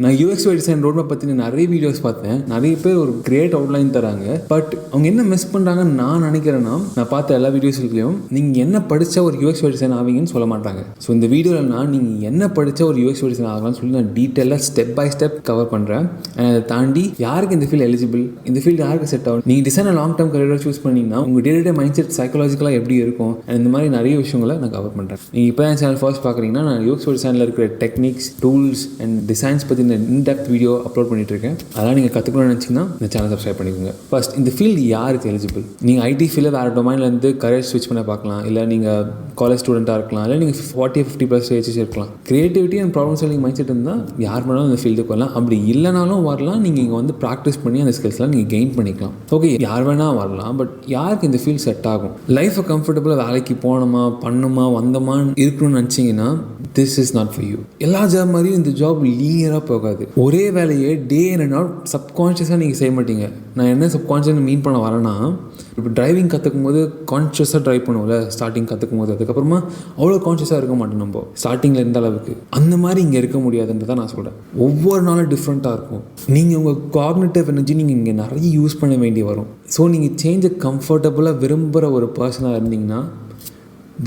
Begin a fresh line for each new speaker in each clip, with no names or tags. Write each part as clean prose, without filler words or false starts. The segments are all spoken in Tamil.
நான் யூஎக்ஸ் டிசைன் ரோட் மேப் பற்றி நிறைய வீடியோஸ் பார்த்தேன். நிறைய பேர் ஒரு கிரேட் அவுட்லைன் தராங்க. பட் அவங்க என்ன மிஸ் பண்ணுறாங்கன்னு நான் நினைக்கிறேன்னா, நான் பார்த்த எல்லா வீடியோஸ்லையும் நீங்கள் என்ன படித்த ஒரு யூஎக்ஸ் டிசைன் ஆவீங்கன்னு சொல்ல மாட்டாங்க. ஸோ இந்த வீடியோவில் நீங்கள் என்ன படித்த ஒரு யூஎக்ஸ் டிசைன் ஆகலாம்னு சொல்லி நான் டீட்டெயிலாக ஸ்டெப் பை ஸ்டெப் கவர் பண்ணுறேன். அதை தாண்டி யாருக்கு இந்த ஃபீல்டு எலிஜிபிள், இந்த ஃபீல்டு யாருக்கு செட் ஆகும், நீங்கள் டிசைனை லாங் டேர்ம் கரியராக சூஸ் பண்ணிங்கன்னா உங்கள் day to day mind set சைக்காலஜிக்கலாக எப்படி இருக்கும், இந்த மாதிரி நிறைய விஷயங்களை நான் கவர் பண்ணுறேன். நீங்கள் இப்போ தான் சேனல் ஃபர்ஸ்ட் பார்க்குறீங்கன்னா, நான் யூஎக்ஸ் டிசைனில் இருக்கிற டெக்னிக்ஸ், டூல்ஸ் அண்ட் டிசைன்ஸ் பற்றி இன்டெப்த் வீடியோ அப்லோட் பண்ணிட்டு இருக்கேன். அதெல்லாம் நீங்கள் கற்றுக்கணும்னு நினச்சிங்கன்னா இந்த சேனல் சப்ஸ்கிரைப் பண்ணிக்கோங்க. ஃபர்ஸ்ட், இந்த ஃபீல்டு யாருக்கு எலிஜிபிள்? நீங்கள் ஐடி ஃபீல்டில் வேறு டொமைன்லேருந்து கரியர் ஸ்விட்ச் பண்ண பார்க்கலாம், இல்லை நீங்கள் காலேஜ் ஸ்டூடெண்ட்டாக இருக்கலாம், இல்லை நீங்கள் 40-50+ ஏஜஸ் இருக்கலாம். Creativity and problem solving mind set இருந்தால் யார் வேணாலும் இந்த ஃபீல்டுக்கு வரலாம். அப்படி இல்லைனாலும் வரலாம். நீங்கள் இங்கே வந்து ப்ராக்டிஸ் பண்ணி அந்த ஸ்கில்ஸ்லாம் நீங்கள் கெயின் பண்ணிக்கலாம். ஓகே, யார் வேணால் வரலாம். பட் யாருக்கு இந்த ஃபீல்டு செட் ஆகும்? லைஃப்பை கம்ஃபர்டபுளாக வேலைக்கு போனோமா, பண்ணுமா, வந்தோமா இருக்கணும்னு நினச்சிங்கன்னா this is not for you. எல்லா ஜாப் மாதிரியும் இந்த ஜாப் லீனியராக போகாது. ஒரே வேலையை டே அண்ட் நாட் சப்கான்ஷியஸாக நீங்கள் செய்ய மாட்டீங்க. நான் என்ன சப்கான்ஷியஸ் மீன் பண்ண வரேன்னா, இப்போ டிரைவிங் கற்றுக்கும் போது கான்ஷியஸாக ட்ரைவ் பண்ணுவோம்ல ஸ்டார்டிங் கற்றுக்கும் போது. அதுக்கப்புறமா அவ்வளோ கான்ஷியஸாக இருக்க மாட்டோம் நம்ம ஸ்டார்டிங்கில் இருந்த அளவுக்கு. அந்த மாதிரி இங்கே இருக்க முடியாதுன்றதான் நான் சொல்கிறேன். ஒவ்வொரு நாளும் டிஃப்ரெண்ட்டாக இருக்கும். நீங்கள் உங்கள் காக்னிட்டிவ் எனர்ஜி நீங்கள் இங்கே நிறைய யூஸ் பண்ண வேண்டி வரும். ஸோ நீங்கள் சேஞ்சை கம்ஃபர்டபுளாக விரும்புகிற ஒரு பர்சனாக இருந்தீங்கன்னா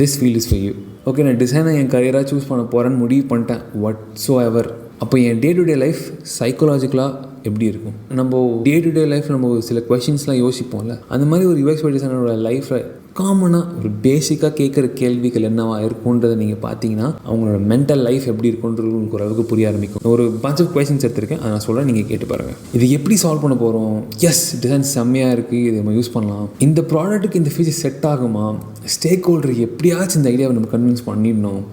this field is for you. Okay, நான் டிசைனை என் கரியராக சூஸ் பண்ண போகிறேன்னு முடிவு பண்ணிட்டேன் வாட்சோஎவர். அப்போ என் டே டு டே லைஃப் சைக்காலஜிக்கலாக எப்படி இருக்கும்? நம்ம டே டு டே லைஃப் நம்ம சில கொஷின்ஸ்லாம் யோசிப்போம்ல, அந்த மாதிரி ஒரு யூஎக்ஸ் டிசைனரோட லைஃப்பில் காமனாக ஒரு பேசிக்காக கேட்குற கேள்விகள் என்னவா இருக்குன்றதை நீங்கள் பார்த்தீங்கன்னா அவங்களோட மென்டல் லைஃப் எப்படி இருக்குன்றது உங்களுக்கு ஓரளவுக்கு புரிய ஆரம்பிக்கும். ஒரு பஞ்ச் ஆஃப் கொஷின்ஸ் எடுத்திருக்கேன், அதை நான் சொல்கிறேன், நீங்கள் கேட்டு பாருங்கள். இது எப்படி சால்வ் பண்ண போகிறோம்? எஸ், டிசைன் செம்மையாக இருக்குது, இது நம்ம யூஸ் பண்ணலாம். இந்த ப்ராடக்ட்டுக்கு இந்த ஃபீச்சர் செட் ஆகுமா? ஸ்டேக் ஹோல்டருக்கு எப்படியாச்சும் இந்த ஐடியாவை நம்ம கன்வின்ஸ் பண்ணிடணும்.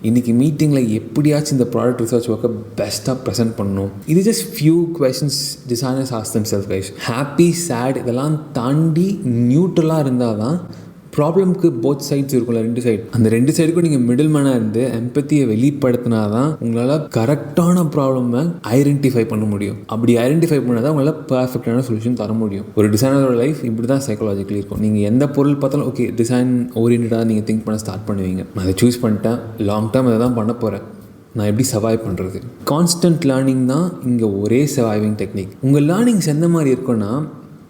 இன்றைக்கி மீட்டிங்கில் எப்படியாச்சும் இந்த ப்ராடக்ட் ரிசர்ச் ஒர்க்கை பெஸ்ட்டாக ப்ரெசென்ட் பண்ணணும். இது just few questions designers ask themself guys. Happy, sad இதெல்லாம் தாண்டி நியூட்ரலாக இருந்தால் தான் ப்ராப்ளம்க்கு போத் சைட்ஸ் இருக்கும்ல, ரெண்டு சைடு. அந்த ரெண்டு சைடுக்கும் நீங்கள் மிடில் மேனாக இருந்து எம்பத்தியை வெளிப்படுத்தினா தான் உங்களால் கரெக்டான ப்ராப்ளமை ஐடென்டிஃபை பண்ண முடியும். அப்படி ஐடென்டிஃபை பண்ணால் தான் உங்களால் பர்ஃபெக்டான சொல்யூஷன் தர முடியும். ஒரு டிசைனரோட லைஃப் இப்படி தான் சைக்காலஜிக்கலி இருக்கும். நீங்கள் எந்த பொருள் பார்த்தாலும் ஓகே டிசைன் ஓரியன்டாக நீங்கள் திங்க் பண்ண ஸ்டார்ட் பண்ணுவீங்க. நான் அதை சூஸ் பண்ணிட்டேன், லாங் டேர்ம் அதை தான் பண்ண போகிறேன், நான் எப்படி சர்வைவ் பண்ணுறது? கான்ஸ்டன்ட் லேர்னிங் தான் இங்கே ஒரே சர்வைவிங் டெக்னிக். உங்கள் லேர்னிங்ஸ் எந்த மாதிரி இருக்குன்னா,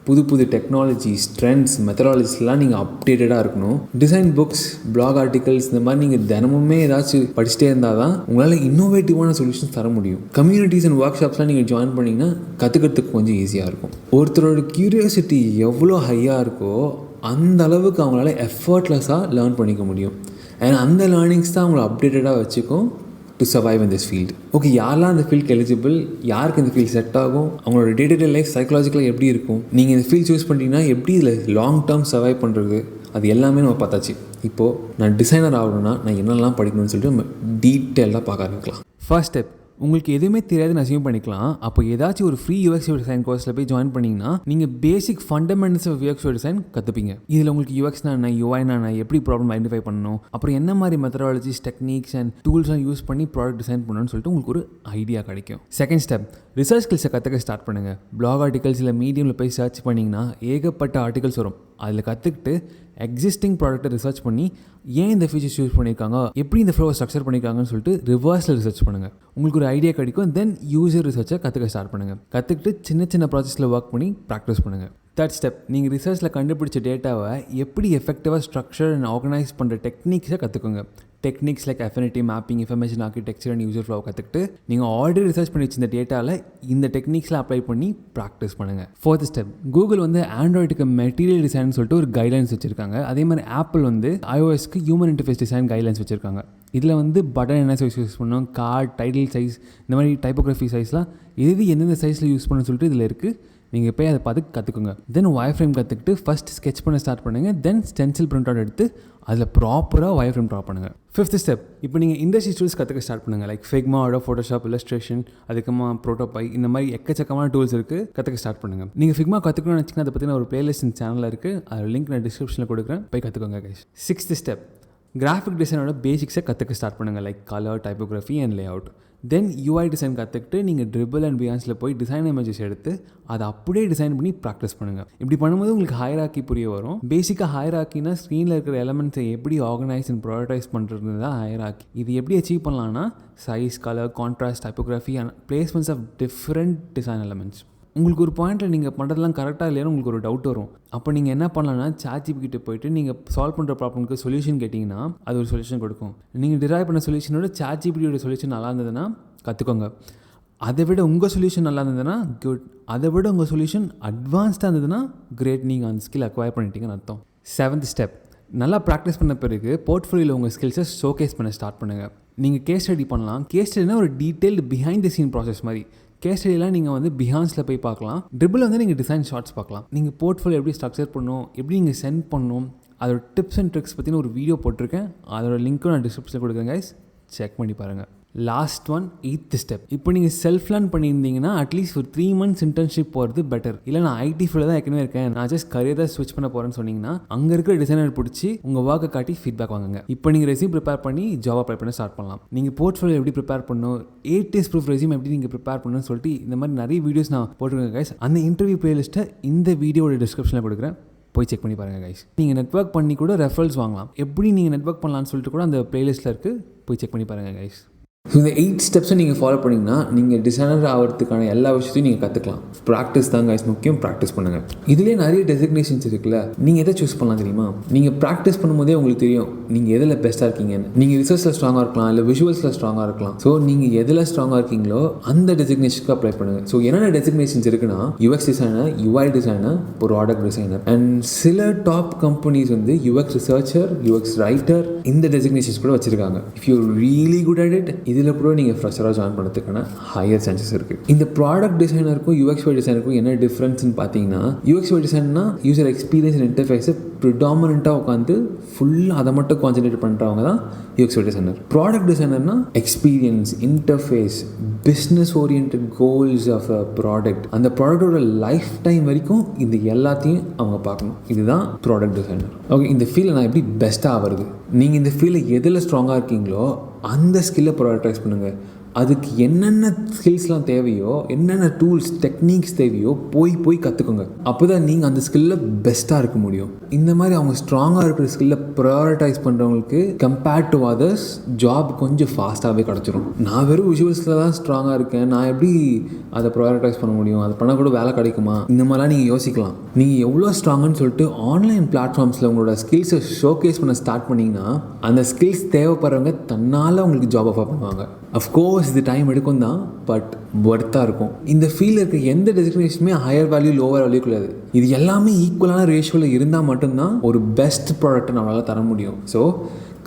புது புது டெக்னாலஜிஸ், ட்ரெண்ட்ஸ், மெத்தடாலஜிஸ்லாம் நீங்கள் அப்டேட்டடாக இருக்கணும். டிசைன் புக்ஸ், பிளாக் ஆர்டிகல்ஸ் இந்த மாதிரி நீங்கள் தினமுமே ஏதாச்சும் படிச்சுட்டே இருந்தால் தான் உங்களால் இன்னோவேட்டிவான சொல்யூஷன்ஸ் தர முடியும். கம்யூனிட்டிஸ் அண்ட் ஒர்க் ஷாப்ஸ்லாம் நீங்கள் ஜாயின் பண்ணிங்கன்னா கற்றுக்கிறதுக்கு கொஞ்சம் ஈஸியாக இருக்கும். ஒருத்தரோட க்யூரியாசிட்டி எவ்வளோ ஹையாக இருக்கோ அந்த அளவுக்கு அவங்களால எஃபர்ட்லெஸ்ஸாக லேர்ன் பண்ணிக்க முடியும். ஏன்னா அந்த லேர்னிங்ஸ் தான் அவங்கள அப்டேட்டடாக வச்சுக்கும் to survive in this field. Okay, யாரெல்லாம் இந்த ஃபீல்டுக்கு எலிஜிபிள், யாருக்கு இந்த ஃபீல்டு செட் ஆகும், அவங்களோட டே டு டே லைஃப் சைக்காலஜிக்கலாக எப்படி இருக்கும், நீங்கள் இந்த ஃபீல்டு சூஸ் பண்ணிட்டீங்கன்னா எப்படி இதில் லாங் டேர்ம் சர்வைவ் பண்ணுறது, அது எல்லாமே நம்ம பார்த்தாச்சு. இப்போது நான் டிசைனர் ஆகணும்னா நான் என்னெல்லாம் படிக்கணும்னு சொல்லிட்டு நம்ம டீட்டெயிலாக பார்க்க ஆரம்பிக்கலாம். ஃபர்ஸ்ட் ஸ்டெப், உங்களுக்கு எதுவுமே தெரியாதுன்னு அசியூம் பண்ணிக்கலாம். அப்போ ஏதாச்சும் ஒரு ஃப்ரீ யூஎக்ஸ் டிசைன் கோர்ஸில் போய் ஜாயின் பண்ணிங்கன்னா நீங்கள் பேசிக் ஃபண்டமெண்டல்ஸ் ஆஃப் யூஎக்ஸ் டிசைன் கற்றுப்பீங்க. இதில் உங்களுக்கு யூஎக்ஸ்னா என்ன, யூஐனா என்ன, எப்படி ப்ராப்ளம் ஐடென்டிஃபை பண்ணணும், அப்புறம் என்ன மாதிரி மெத்தடாலஜிஸ், டெக்னிக்ஸ் அண்ட் டூல்ஸ்லாம் யூஸ் பண்ணி ப்ராடக்ட் டிசைன் பண்ணணும்னு சொல்லிட்டு உங்களுக்கு ஒரு ஐடியா கிடைக்கும். செகண்ட் ஸ்டெப், ரிசர்ச் ஸ்கில்ஸை கற்றுக்க ஸ்டார்ட் பண்ணுங்கள். பிளாக் ஆர்டிகல்ஸ் இல்லை மீடியமில் போய் சர்ச் பண்ணிங்கன்னா ஏகப்பட்ட ஆர்டிகல்ஸ் வரும். அதில் கற்றுக்கிட்டு எக்ஸிஸ்டிங் ப்ராடக்ட்டை ரிசர்ச் பண்ணி ஏன் இந்த ஃபீச்சர்ஸ் யூஸ் பண்ணியிருக்காங்க, எப்படி இந்த ஃப்ளோவை ஸ்ட்ரக்சர் பண்ணியிருக்காங்கன்னு சொல்லிட்டு ரிவர்ஸில் ரிசர்ச் பண்ணுங்கள். உங்களுக்கு ஒரு ஐடியா கிடைக்கும். தென் யூசர் ரிசர்ச்சை கற்றுக்க ஸ்டார்ட் பண்ணுங்கள். கற்றுக்கிட்டு சின்ன சின்ன ப்ராஜெக்ட்ஸில் ஒர்க் பண்ணி ப்ராக்டிஸ் பண்ணுங்கள். தேர்ட் ஸ்டெப், நீங்கள் ரிசர்ச்சில் கண்டுபிடிச்ச டேட்டாவை எப்படி எஃபெக்டிவாக ஸ்ட்ரக்சர் அண்ட் ஆர்கனைஸ் பண்ணுற டெக்னிக்ஸை கற்றுக்குங்க. Techniques like affinity, mapping, information architecture and user ஃப்ளோவை கற்றுக்கிட்டு நீங்கள் ஆல்ரெடி ரிசர்ச் பண்ணி வச்சிருந்த டேட்டாவில் இந்த டெக்னிக்ஸ்லாம் அப்ளை பண்ணி ப்ராக்டிஸ் பண்ணுங்கள். ஃபோர்த் ஸ்டெப், கூகுள் வந்து ஆண்ட்ராய்டுக்கு மெட்டீரியல் டிசைன் சொல்லிட்டு ஒரு கைட்லைன்ஸ் வச்சுருக்காங்க. அதே மாதிரி ஆப்பிள் வந்து iOSக்கு ஹியூமன் இன்டர்ஃபேஸ் டிசைன் கைட்லைன்ஸ் வச்சுருக்காங்க. இதில் வந்து பட்டன் என்ன சைஸ் யூஸ் பண்ணணும், கார்ட், டைட்டில் சைஸ், இந்த மாதிரி டைப்போகிராஃபி சைஸ்லாம் எந்தெந்த சைஸில் யூஸ் பண்ணணும்னு சொல்லிட்டு இதில் இருக்குது. நீங்கள் போய் அதை பார்த்து கற்றுக்குங்க. தென் ஒயர் ஃப்ரேம் கற்றுக்கிட்டு ஃபஸ்ட் ஸ்கெட்ச் பண்ண ஸ்டார்ட் பண்ணுங்கள். தென் ஸ்டென்சில் பிரிண்ட் அவுட் எடுத்து அதில் ப்ராப்பராக ஒயர் ஃப்ரேம் ட்ரா பண்ணுங்கள். ஃபிஃப்த் ஸ்டெப், இப்போ நீங்கள் இண்டஸ்ட்ரி டூல்ஸ் கற்றுக்க ஸ்டார்ட் பண்ணுங்கள். Like Figma, Adobe Photoshop, illustration, அதுக்கப்புறமா ப்ரோட்டோபை, இந்த மாதிரி எக்கச்சக்கமான டூல்ஸ் இருக்குது, கற்றுக்க ஸ்டார்ட் பண்ணுங்கள். நீங்கள் ஃபிக்மா கற்றுக்கணும்னு நினச்சிங்கன்னா அதை பற்றின ஒரு பிளேலிஸ்ட் இந்த சேனலில் இருக்குது. அது லிங்க் நான் டிஸ்கிரிப்ஷனில் கொடுக்குறேன், போய் கற்றுக்கோங்க கைஸ். சிக்ஸ்த் ஸ்டெப், கிராஃபிக் டிசைனோட பேசிக்ஸை கற்றுக்க ஸ்டார்ட் பண்ணுங்கள். Like colour, typography and lay out. Then UI design கற்றுக்கிட்டு நீங்கள் ட்ரிபிள் அண்ட் பியான்ஸில் போய் டிசைன் இமேஜஸ் எடுத்து அதை அப்படியே டிசைன் பண்ணி ப்ராக்டிஸ் பண்ணுங்கள். இப்படி பண்ணும்போது உங்களுக்கு ஹைராக்கி புரிய வரும். பேசிக்காக ஹைராக்கினா ஸ்க்ரீனில் இருக்கிற எலமெண்ட்ஸை எப்படி ஆர்கனைஸ் அண்ட் ப்ரையாரிட்டைஸ் பண்ணுறது தான் ஹைராக்கி. இது எப்படி அச்சீவ் பண்ணலான்னா size, colour, contrast, typography and placements of different design elements. உங்களுக்கு ஒரு பாயிண்ட்டில் நீங்கள் பண்ணுறதுலாம் கரெக்டாக இல்லையான்னு உங்களுக்கு ஒரு டவுட் வரும். அப்போ நீங்கள் என்ன பண்ணலான்னா ChatGPT கிட்ட போய்ட்டு நீங்கள் சால்வ் பண்ணுற ப்ராப்ளம்க்கு சொல்யூஷன் கேட்டிங்கன்னா அது ஒரு சொல்யூஷன் கொடுக்கும். நீங்கள் டிரைவ் பண்ண சொல்யூஷனோட ChatGPTயோட சொல்யூஷன் நல்லா இருந்ததுன்னா கற்றுக்கோங்க. அதை விட உங்கள் சொல்யூஷன் நல்லா இருந்ததுன்னா குட். அதை விட உங்கள் சொல்யூஷன் அட்வான்ஸ்டாக இருந்ததுன்னா கிரேட். நீங்கள் அந்த ஸ்கில் அக்வயர் பண்ணிட்டீங்கன்னு அர்த்தம். 7th ஸ்டெப், நல்லா ப்ராக்டிஸ் பண்ண பிறகு போர்ட்ஃபோலியோவில் உங்கள் ஸ்கில்ஸை ஷோகேஸ் பண்ண ஸ்டார்ட் பண்ணுங்கள். நீங்கள் கேஸ் ஸ்டடி பண்ணலாம். கேஸ் ஸ்டடினா ஒரு detailed behind the scene process மாதிரி. கேஸ் ஸ்டடிலாம் நீங்கள் வந்து பிஹான்ஸில் போய் பார்க்கலாம். ட்ரிபிள் வந்து நீங்கள் டிசைன் ஷார்ட்ஸ் பார்க்கலாம். நீங்கள் போர்ட்ஃபோலியோ எப்படி ஸ்ட்ரக்சர் பண்ணணும், எப்படி நீங்கள் சென்ட் பண்ணணும், அதோட டிப்ஸ் அண்ட் ட்ரிக்ஸ் பற்றின ஒரு வீடியோ போட்டிருக்கேன். அதோட லிங்க்கும் நான் டிஸ்கிரிப்ஷனில் கொடுக்குறேன் கைஸ், செக் பண்ணி பாருங்கள். Last one, 8th step. இப்போ நீங்கள் செல்ஃப் லேர்ன் பண்ணியிருந்தீங்கன்னா அட்லீஸ்ட் ஒரு 3 months இன்டர்ன்ஷிப் போகிறது பெட்டர். இல்லை நான் ஐடி ஃபீல்டில் தான் ஏற்கனவே இருக்கேன், நான் ஜஸ்ட் கரியரை ஸ்விட்ச் பண்ண போகிறேன்னு சொன்னீங்கன்னா அங்கே இருக்கிற டிசைனர் பிடிச்சி உங்கள் ஒர்க்கை காட்டி ஃபீட்பேக் வாங்குங்க. இப்போ நீங்கள் ரெஸ்யூம் ப்ரிப்பேர் பண்ணி ஜாப் அப்ளை பண்ண ஸ்டார்ட் பண்ணலாம். நீங்கள் போர்ட்ஃபோலியோ எப்படி ப்ரிப்பேர் பண்ணணும், 8 days ப்ரூஃப் ரெஸ்யூம் எப்படி நீங்கள் ப்ரிப்பேர் பண்ணணும்னு சொல்லிட்டு இந்த மாதிரி நிறைய வீடியோஸ் நான் போட்டிருக்கேன் கைஸ். அந்த இன்டர்வியூ பிளேலிஸ்ட்டை இந்த வீடியோட டிஸ்கிரிப்ஷனில் கொடுக்குறேன், போய் செக் பண்ணி பாருங்கள் கைஸ். நீங்கள் நெட்வொர்க் பண்ணி கூட ரெஃபரல்ஸ் வாங்கலாம். எப்படி நீங்கள் நெட்வொர்க் பண்ணலான்னு சொல்லிட்டு கூட அந்த பிளேலிஸ்ட்டில் இருக்குது, போய் செக் பண்ணி பாருங்கள் கைஸ். ஸோ இந்த 8 ஸ்டெப்ஸை நீங்கள் ஃபாலோ பண்ணிங்கன்னா நீங்கள் டிசைனர் ஆகிறதுக்கான எல்லா விஷயத்தையும் நீங்கள் கற்றுக்கலாம். ப்ராக்டிஸ் தான் கைஸ் முக்கியம், ப்ராக்டிஸ் பண்ணுங்கள். இதுலேயே நிறைய டெசிக்னேஷன்ஸ் இருக்குல்ல, நீங்கள் எதை சூஸ் பண்ணலாம் தெரியுமா? நீங்கள் ப்ராக்டிஸ் பண்ணும்போதே உங்களுக்கு தெரியும் நீங்கள் எதில் பெஸ்ட்டாக இருக்கீங்கன்னு. நீங்கள் ரிசர்ச்சில் ஸ்ட்ராங்காக இருக்கலாம், இல்லை விஷுவல்ஸில் ஸ்ட்ராங்காக இருக்கலாம். ஸோ நீங்கள் எதில் ஸ்ட்ராங்காக இருக்கீங்களோ அந்த டெசிக்னேஷனுக்கு அப்ளை பண்ணுங்கள். ஸோ என்னென்ன டெசிக்னேஷன்ஸ் இருக்குன்னா UX designer, UI designer, product designer and சில டாப் கம்பெனிஸ் வந்து UX ரிசர்ச்சர், UX ரைட்டர் இந்த டெசிக்னேஷன்ஸ் கூட வச்சுருக்காங்க. If you really good at it, இதில் கூட நீங்கள் ஃப்ரெஷராக ஜாயின் பண்ணுறதுக்கான ஹையர் சான்சஸ் இருக்குது. இந்த ப்ராடக்ட் டிசைனருக்கும் UX/UI டிசைனருக்கும் என்ன டிஃப்ரென்ஸ்னு பார்த்தீங்கன்னா, UX/UI டிசைன்னா யூசர் எக்ஸ்பீரியன்ஸ் அண்ட் இன்டர்ஃபேஸை ப்ரிடாமினண்ட்டாக உட்காந்து ஃபுல்லாக அதை மட்டும் கான்சன்ட்ரேட் பண்ணுறவங்க தான் UX/UI டிசைனர். ப்ராடக்ட் டிசைனர்னா experience, interface, business orient goals of a product, அந்த ப்ராடக்டோட லைஃப் டைம் வரைக்கும் இந்த எல்லாத்தையும் அவங்க பார்க்கணும். இதுதான் ப்ராடக்ட் டிசைனர். ஓகே, இந்த ஃபீல்டில் நான் எப்படி பெஸ்ட்டாக ஆகிறது, நீங்கள் இந்த ஃபீல்டில் எதில் ஸ்ட்ராங்காக இருக்கீங்களோ அந்த ஸ்கில்லை ப்ரையாரிட்டைஸ் பண்ணுங்கள். அதுக்கு என்னென்ன ஸ்கில்ஸ்லாம் தேவையோ, என்னென்ன டூல்ஸ் டெக்னிக்ஸ் தேவையோ போய் கற்றுக்கோங்க. அப்போ தான் நீங்கள் அந்த ஸ்கில்லில் பெஸ்ட்டாக இருக்க முடியும். இந்த மாதிரி அவங்க ஸ்ட்ராங்காக இருக்கிற ஸ்கில்லை ப்ரையாரிட்டைஸ் பண்ணுறவங்களுக்கு கம்பேர்ட் டு அதர்ஸ் ஜாப் கொஞ்சம் ஃபாஸ்ட்டாகவே கிடச்சிரும். நான் வெறும் விஷுவல்ஸில் தான் ஸ்ட்ராங்காக இருக்கேன், நான் எப்படி அதை ப்ரையாரிட்டைஸ் பண்ண முடியும், அதை பண்ணால் கூட வேலை கிடைக்குமா, இந்த மாதிரிலாம் நீங்கள் யோசிக்கலாம். நீங்கள் எவ்வளோ ஸ்ட்ராங்குன்னு சொல்லிட்டு ஆன்லைன் பிளாட்ஃபார்ம்ஸில் உங்களோட ஸ்கில்ஸை ஷோகேஸ் பண்ண ஸ்டார்ட் பண்ணிங்கன்னா அந்த ஸ்கில்ஸ் தேவைப்படுறவங்க தன்னால் உங்களுக்கு ஜாப் ஆஃபர் பண்ணுவாங்க. அஃப்கோர்ஸ் இது டைம் எடுக்கும் தான், பட் ஒர்த்தாக இருக்கும். இந்த ஃபீல்டில் இருக்க எந்த டெசிக்னேஷனுமே ஹையர் வேல்யூ லோவர் வேல்யூ கிடையாது. இது எல்லாமே ஈக்குவலான ரேஷியோவில் இருந்தால் மட்டும்தான் ஒரு பெஸ்ட் ப்ராடக்ட்டை நம்மளால் தர முடியும். So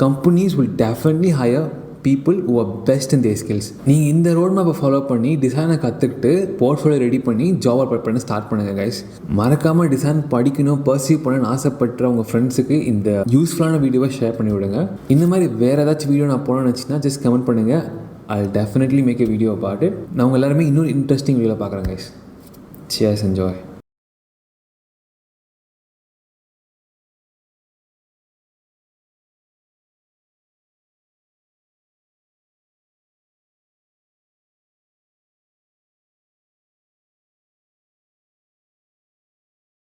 companies will definitely higher people who are best in their skills. நீங்கள் இந்த ரோட் மேப்பை ஃபாலோ பண்ணி டிசைனை கற்றுக்கிட்டு போர்ட்ஃபோலியோ ரெடி பண்ணி ஜாப் அப்ளை பண்ண ஸ்டார்ட் பண்ணுங்கள் கைஸ். மறக்காமல் டிசைன் படிக்கணும், பர்சீவ் பண்ணணும்னு ஆசைப்பட்ட உங்கள் ஃப்ரெண்ட்ஸுக்கு இந்த யூஸ்ஃபுல்லான வீடியோவை ஷேர் பண்ணி விடுங்க. இந்த மாதிரி வேறு ஏதாச்சும் வீடியோ நான் போகணும்னு நினச்சின்னா ஜஸ்ட் கமெண்ட் பண்ணுங்கள். I'll definitely make a video about it. நான் உங்கள் எல்லாருமே இன்னொரு இன்ட்ரெஸ்டிங் வீடியோவில் பார்க்குறேன் கைஸ். Cheers, enjoy.